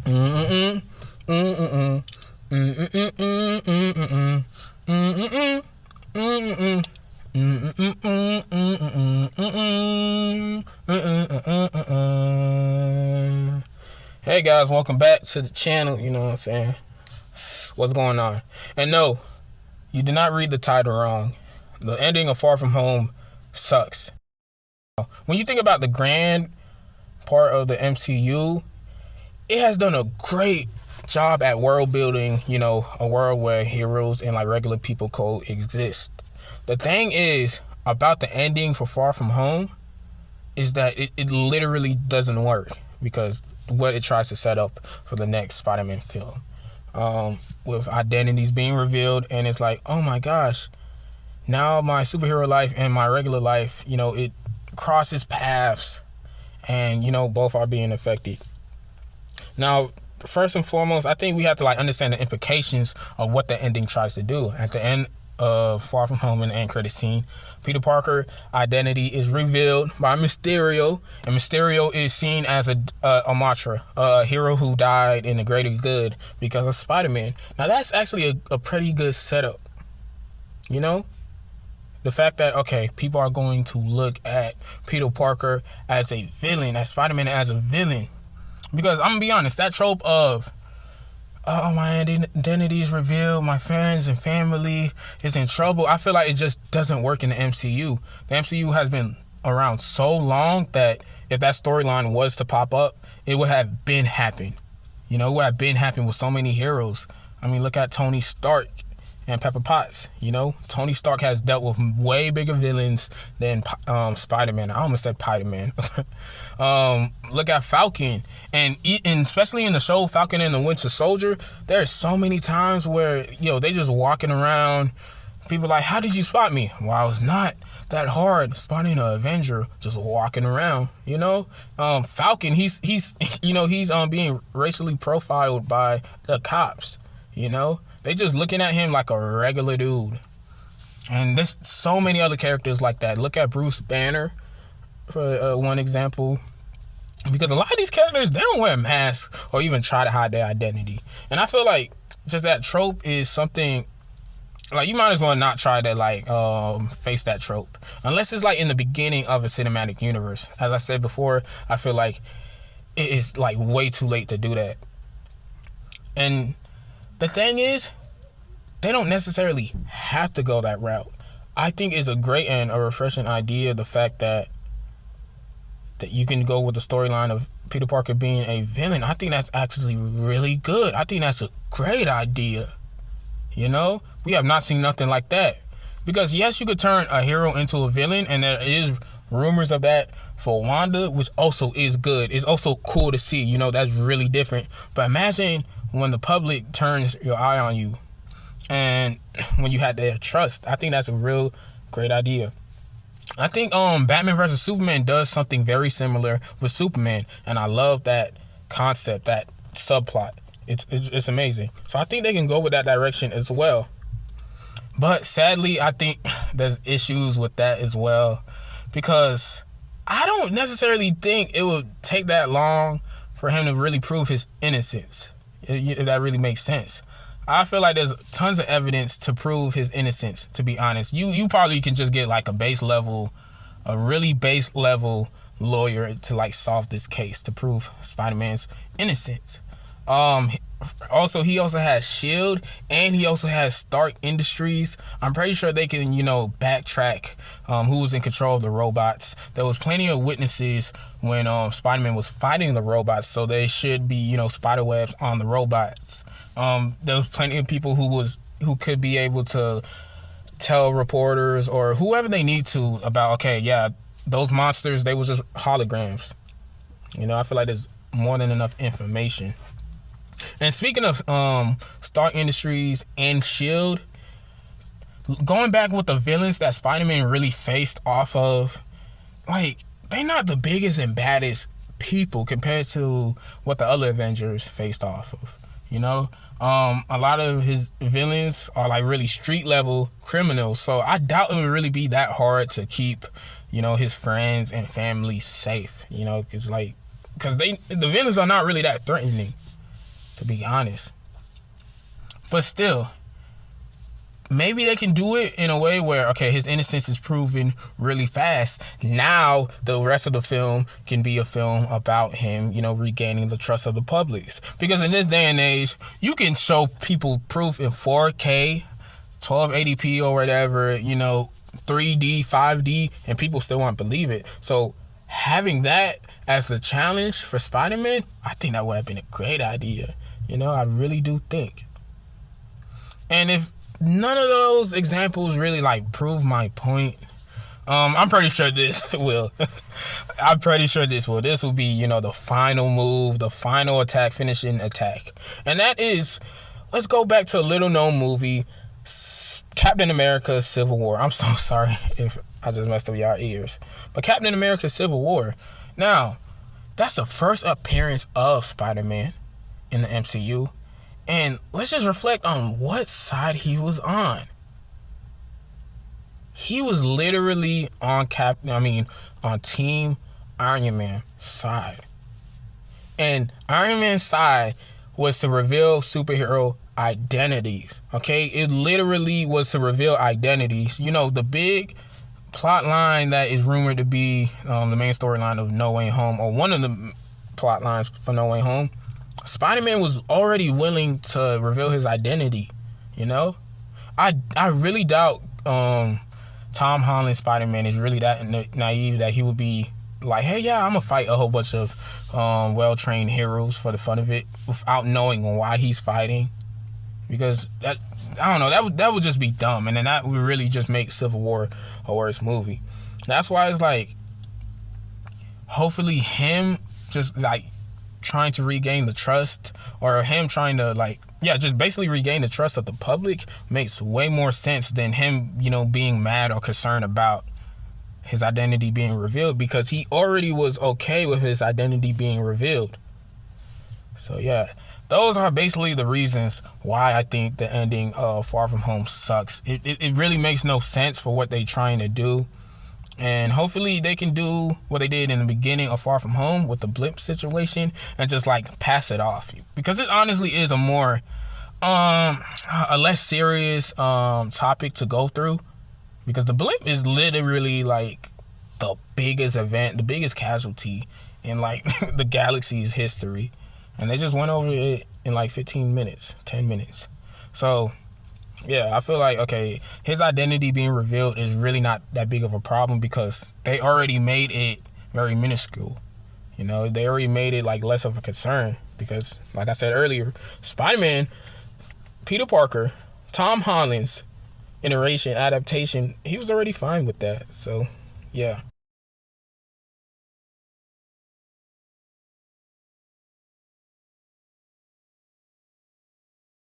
Mm-mm. Mm-mm. Mm-mm. Mm-mm. Mm-mm. Mm-mm. Hey guys, welcome back to the channel. You know what I'm saying? What's going on? And no, you did not read the title wrong. The ending of Far From Home sucks. When you think about the grand part of the MCU, it has done a great job at world building, a world where heroes and like regular people coexist. The thing is about the ending for Far From Home is that it literally doesn't work because what it tries to set up for the next Spider-Man film. With identities being revealed, and it's like, oh my gosh, now my superhero life and my regular life, it crosses paths, and both are being affected. Now, first and foremost, I think we have to understand the implications of what the ending tries to do. At the end of Far From Home in the end credit scene, Peter Parker's identity is revealed by Mysterio, and Mysterio is seen as a martyr, a hero who died in the greater good because of Spider-Man. Now that's actually a pretty good setup. The fact that, okay, people are going to look at Peter Parker as a villain, as Spider-Man as a villain. Because I'm gonna be honest, that trope of, oh, my identity is revealed, my friends and family is in trouble, I feel like it just doesn't work in the MCU. The MCU has been around so long that if that storyline was to pop up, it would have been happened. It would have been happened with so many heroes. I mean, look at Tony Stark and Pepper Potts. Tony Stark has dealt with way bigger villains than Spider-Man. I almost said Spider-Man. Look at Falcon, and especially in the show Falcon and the Winter Soldier, there's so many times where they just walking around. People like, how did you spot me? Well, I was not that hard spotting an Avenger, just walking around. Falcon, he's being racially profiled by the cops. They just looking at him like a regular dude. And there's so many other characters like that. Look at Bruce Banner for one example. Because a lot of these characters, they don't wear masks or even try to hide their identity. And I feel like just that trope is something, you might as well not try to face that trope. Unless it's in the beginning of a cinematic universe. As I said before, I feel like it is way too late to do that. And the thing is, they don't necessarily have to go that route. I think it's a great and a refreshing idea, the fact that you can go with the storyline of Peter Parker being a villain. I think that's actually really good. I think that's a great idea. We have not seen nothing like that. Because yes, you could turn a hero into a villain, and there is rumors of that for Wanda, which also is good. It's also cool to see, that's really different. But imagine when the public turns your eye on you and when you had their trust. I think that's a real great idea. I think Batman vs. Superman does something very similar with Superman, and I love that concept, that subplot. It's amazing. So I think they can go with that direction as well. But sadly, I think there's issues with that as well, because I don't necessarily think it would take that long for him to really prove his innocence, if that really makes sense. I feel like there's tons of evidence to prove his innocence, to be honest. You probably can just get a really base level lawyer to solve this case to prove Spider-Man's innocence. Also, he also has S.H.I.E.L.D. and he also has Stark Industries. I'm pretty sure they can, backtrack who was in control of the robots. There was plenty of witnesses when Spider-Man was fighting the robots, so there should be, spider webs on the robots. There was plenty of people who could be able to tell reporters or whoever they need to about, okay, yeah, those monsters, they was just holograms. I feel like there's more than enough information. And speaking of Stark Industries and S.H.I.E.L.D., going back with the villains that Spider-Man really faced off of, they're not the biggest and baddest people compared to what the other Avengers faced off of. A lot of his villains are really street level criminals, so I doubt it would really be that hard to keep his friends and family safe, because the villains are not really that threatening. to be honest. But still, maybe they can do it in a way where, okay, his innocence is proven really fast. Now the rest of the film can be a film about him, regaining the trust of the public. Because in this day and age, you can show people proof in 4K, 1280p or whatever, 3D, 5D, and people still won't believe it. So having that as the challenge for Spider-Man, I think that would have been a great idea. I really do think. And if none of those examples really prove my point, I'm pretty sure this will. This will be, the final move, the final attack, finishing attack. And that is, let's go back to a little known movie, Captain America Civil War. I'm so sorry if I just messed up y'all ears. But Captain America Civil War. Now, that's the first appearance of Spider-Man in the MCU. And let's just reflect on what side he was on. He was literally on Team Iron Man side. And Iron Man's side was to reveal superhero identities. Okay? It literally was to reveal identities. The big plot line that is rumored to be the main storyline of No Way Home, or one of the plot lines for No Way Home, Spider-Man was already willing to reveal his identity. I really doubt Tom Holland's Spider-Man is really that naive that he would be like, hey, yeah, I'm gonna fight a whole bunch of well-trained heroes for the fun of it without knowing why he's fighting. Because that would just be dumb, and then that would really just make Civil War a worse movie. That's why it's hopefully him just trying to regain the trust, or him trying to just basically regain the trust of the public makes way more sense than him, being mad or concerned about his identity being revealed, because he already was okay with his identity being revealed. So yeah, those are basically the reasons why I think the ending of Far From Home sucks. It really makes no sense for what they're trying to do. And hopefully they can do what they did in the beginning of Far From Home with the blip situation and just pass it off. Because it honestly is a more, a less serious topic to go through. Because the blip is literally the biggest event, the biggest casualty in the galaxy's history. And they just went over it in 15 minutes, 10 minutes. So yeah, I feel okay, his identity being revealed is really not that big of a problem, because they already made it very minuscule. They already made it less of a concern, because like I said earlier, Spider-Man, Peter Parker, Tom Holland's iteration, adaptation, he was already fine with that. So yeah.